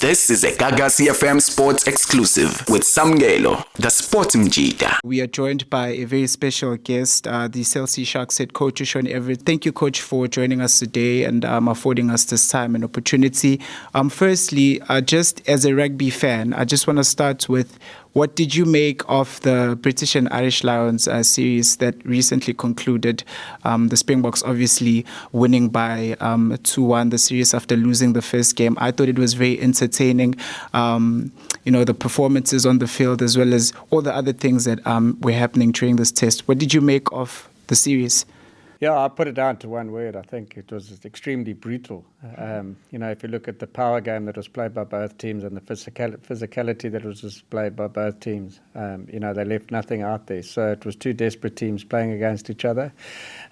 This is a Gagasi FM Sports exclusive with Samgelo, the Sports Mjita. We are joined by a very special guest, the Chelsea Sharks head coach, Everitt. Thank you, coach, for joining us today and affording us this time and opportunity. Firstly, just as a rugby fan, I just want to start with, what did you make of the British and Irish Lions series that recently concluded? The Springboks obviously winning by 2-1 the series after losing the first game. I thought it was very entertaining. The performances on the field as well as all the other things that were happening during this test. What did you make of the series? Yeah, I'll put it down to one word. I think it was extremely brutal. If you look at the power game that was played by both teams and the physicality that was displayed by both teams, they left nothing out there. So it was two desperate teams playing against each other.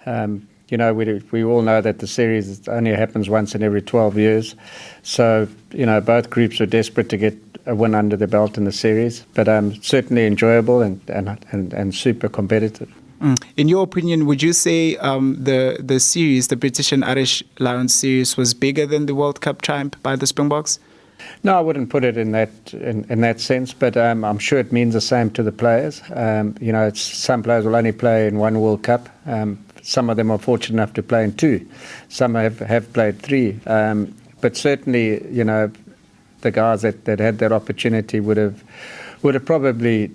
We all know that the series only happens once in every 12 years. So, both groups were desperate to get a win under their belt in the series, but certainly enjoyable and super competitive. In your opinion, would you say the series, the British and Irish Lions series, was bigger than the World Cup triumph by the Springboks? No, I wouldn't put it in that sense, but I'm sure it means the same to the players. Some players will only play in one World Cup. Some of them are fortunate enough to play in two. Some have played three. But certainly, the guys that had that opportunity would have probably,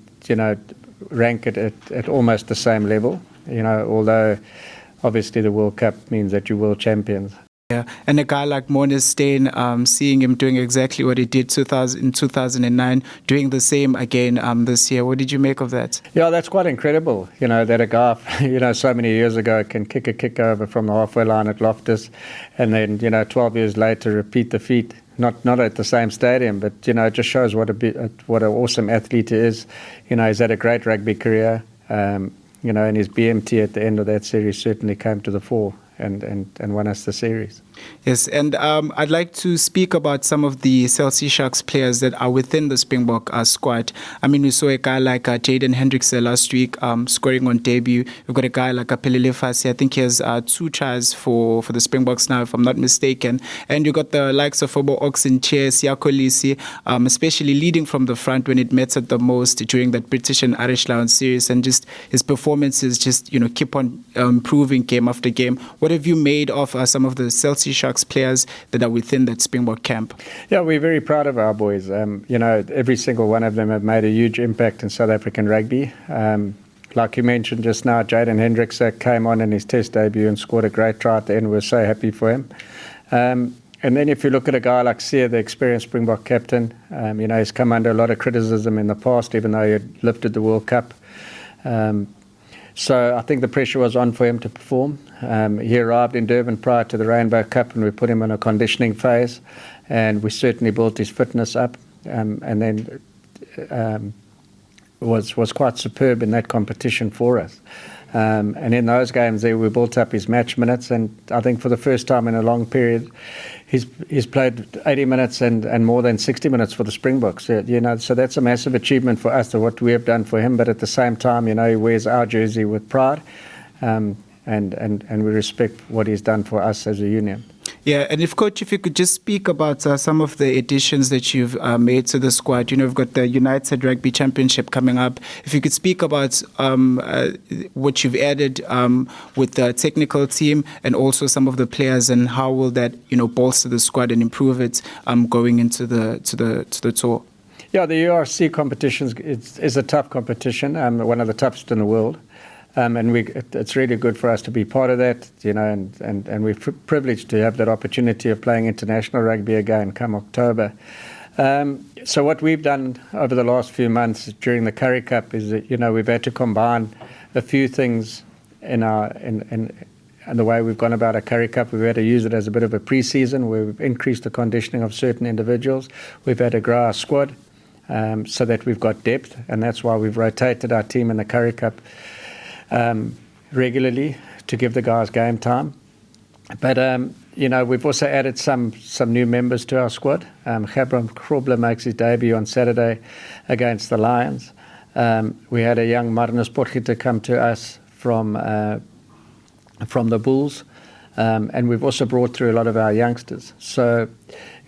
rank it at almost the same level, although obviously the World Cup means that you're world champions. Yeah, and a guy like Stein, seeing him doing exactly what he did in 2009, doing the same again this year. What did you make of that? Yeah, that's quite incredible, that a guy, so many years ago can kick a kick over from the halfway line at Loftus and then, 12 years later repeat the feat. Not at the same stadium, but it just shows what an awesome athlete he is. He's had a great rugby career. And his BMT at the end of that series certainly came to the fore and won us the series. Yes, and I'd like to speak about some of the Chelsea Sharks players that are within the Springbok squad. We saw a guy like Jaden Hendricks last week scoring on debut. We've got a guy like Pelele Fassi. I think he has 2 tries for the Springboks now, if I'm not mistaken. And you got the likes of Obo Oxenche, Kolisi, especially leading from the front when it mattered the most during that British and Irish Lions series. And just his performances just keep on improving game after game. What have you made of some of the Chelsea Sharks players that are within that Springbok camp? Yeah, we're very proud of our boys. Every single one of them have made a huge impact in South African rugby. Like you mentioned just now, Jaden Hendricks came on in his test debut and scored a great try at the end. We're so happy for him. And then if you look at a guy like Sear, the experienced Springbok captain, he's come under a lot of criticism in the past, even though he had lifted the World Cup. So I think the pressure was on for him to perform. He arrived in Durban prior to the Rainbow Cup and we put him in a conditioning phase and we certainly built his fitness up and then was quite superb in that competition for us. And in those games there we built up his match minutes and I think for the first time in a long period he's played 80 minutes and more than 60 minutes for the Springboks. So that's a massive achievement for us, to what we have done for him, but at the same time, he wears our jersey with pride and we respect what he's done for us as a union. Yeah, and Coach, if you could just speak about some of the additions that you've made to the squad. We've got the United Rugby Championship coming up. If you could speak about what you've added with the technical team and also some of the players, and how will that bolster the squad and improve it going into the tour. Yeah, the URC competition is a tough competition, one of the toughest in the world. And it's really good for us to be part of that, and we're privileged to have that opportunity of playing international rugby again come October. So what we've done over the last few months during the Currie Cup is that, we've had to combine a few things in the way we've gone about our Currie Cup. We've had to use it as a bit of a pre-season where we've increased the conditioning of certain individuals. We've had to grow our squad so that we've got depth, and that's why we've rotated our team in the Currie Cup regularly to give the guys game time. But, we've also added some new members to our squad. Gabram Krobler makes his debut on Saturday against the Lions. We had a young Marnus Potgieter come to us from the Bulls. And we've also brought through a lot of our youngsters. So,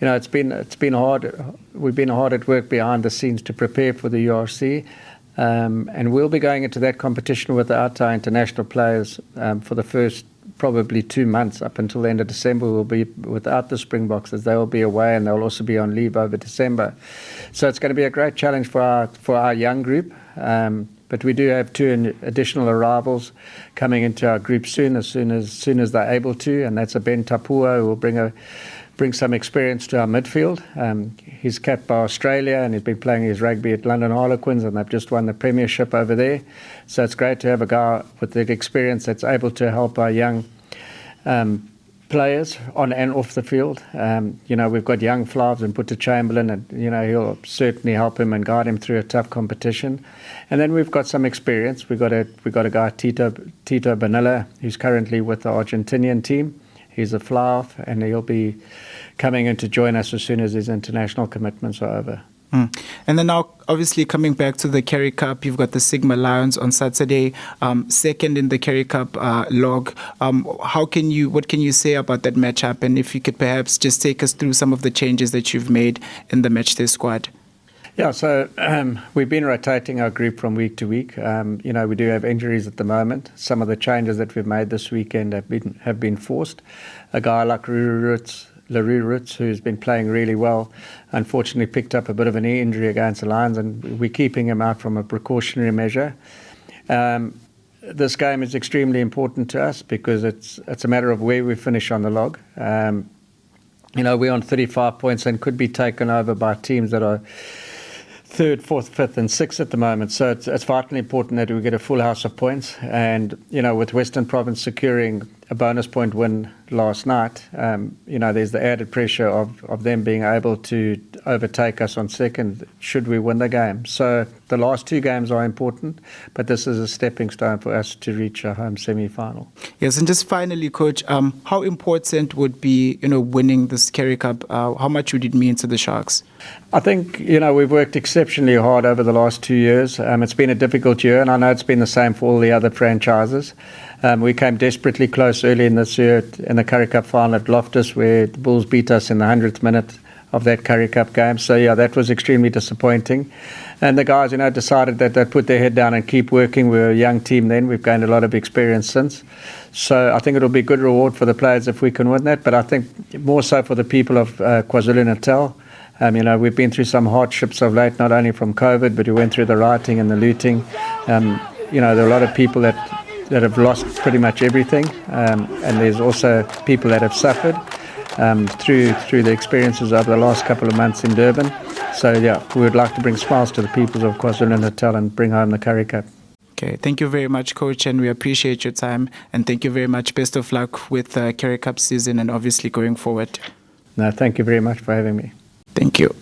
it's been hard. We've been hard at work behind the scenes to prepare for the URC. And we'll be going into that competition without our international players for the first probably 2 months. Up until the end of December, we'll be without the Springboks, as they will be away and they'll also be on leave over December. So it's going to be a great challenge for our young group. But we do have 2 additional arrivals coming into our group soon as they're able to, and that's a Ben Tapua who will bring some experience to our midfield. He's capped by Australia and he's been playing his rugby at London Harlequins, and they've just won the premiership over there. So it's great to have a guy with that experience that's able to help our young players on and off the field. We've got young Flavs and Puta Chamberlain, and he'll certainly help him and guide him through a tough competition. And then we've got some experience. We've got a guy, Tito Bonilla, who's currently with the Argentinian team. He's a Flav, and he'll be coming in to join us as soon as his international commitments are over. And then now, obviously, coming back to the Currie Cup, you've got the Sigma Lions on Saturday, second in the Currie Cup log. What can you say about that matchup? And if you could perhaps just take us through some of the changes that you've made in the Matchday squad. Yeah, so we've been rotating our group from week to week. We do have injuries at the moment. Some of the changes that we've made this weekend have been forced. A guy like LaRue Roots, who's been playing really well, unfortunately picked up a bit of a knee injury against the Lions, and we're keeping him out from a precautionary measure. This game is extremely important to us because it's a matter of where we finish on the log. We're on 35 points and could be taken over by teams that are 3rd, 4th, 5th and 6th at the moment. So it's vitally important that we get a full house of points. And, with Western Province securing a bonus point win last night, there's the added pressure of them being able to overtake us on second should we win the game. So the last 2 games are important, but this is a stepping stone for us to reach a home semi-final. Yes, and just finally, Coach, how important would be, winning this Currie Cup? How much would it mean to the Sharks? I think, we've worked exceptionally hard over the last 2 years. It's been a difficult year, and I know it's been the same for all the other franchises. We came desperately close early in this year in the Currie Cup final at Loftus, where the Bulls beat us in the 100th minute of that Currie Cup game. So, yeah, that was extremely disappointing. And the guys, decided that they'd put their head down and keep working. We were a young team then. We've gained a lot of experience since. So I think it'll be good reward for the players if we can win that. But I think more so for the people of KwaZulu-Natal. We've been through some hardships of late, not only from COVID, but we went through the rioting and the looting. There are a lot of people that have lost pretty much everything. And there's also people that have suffered through the experiences over the last couple of months in Durban. So, yeah, we would like to bring smiles to the peoples of KwaZulu-Natal and bring home the Currie Cup. Okay, thank you very much, Coach, and we appreciate your time. And thank you very much. Best of luck with the Currie Cup season and obviously going forward. No, thank you very much for having me. Thank you.